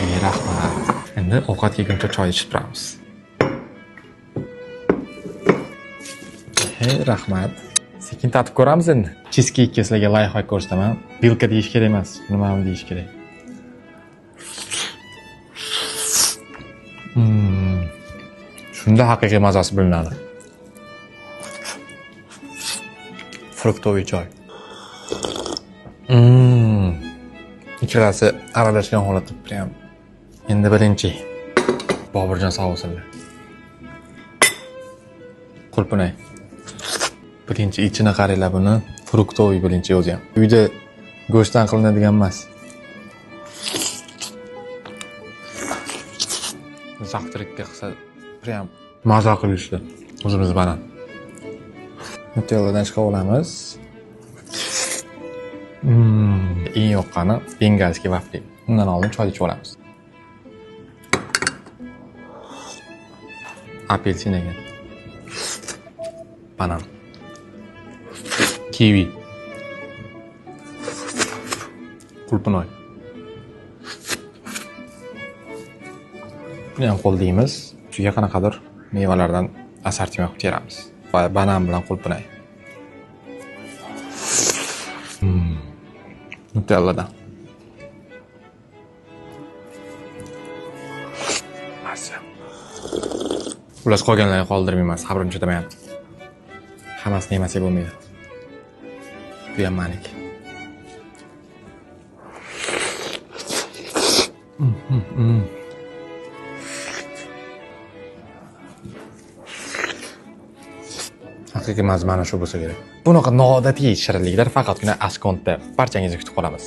Rahmat. Endi ovqat yeguncha choy ichib turamiz. Rahmat. Sekin tatib ko'ramiz endi. Cheesecake sizlarga loyiha ko'rsataman. Bilka deyish kerak emas, nimani deyish kerak. Shunda haqiqiy mazasi bilinadi. Fruktoviy choy. Ikkalasi aralashgan holatda prям. Endi birinchi Bobirjon sog' bo'lsinlar. Qulpunay. Birinchi ichini qaranglar buni. Fruktoviy birinchi o'zi ham. Uyda go'shtdan qilinadigan emas. Zavtrikka qilsa prям maza qilishdi. O'zimiz banan. Nutelladan chiqib olamiz. Eng yoqqani bengalskiy vafli. Undan oldin choy ichib olamiz. Apelsin ekan. Banan. Kiwi. Qulpunoy. Buni ham qo'llaymiz. Shuga qanaqadir mevalardan assortimen qilib teramiz. Banan bilan qulpunay. Nutelladan. Masa. Ular qolganlarni qoldirmayman, sabrim chidamayapti. Hammasini yemasak bo'lmaydi. Bu ham meniki. Haqiqiy mazmuni shu bo'lsa kerak. Bunaqa noodatiy shirinliklar faqatgina Askontda barchangizni kutib qolamiz.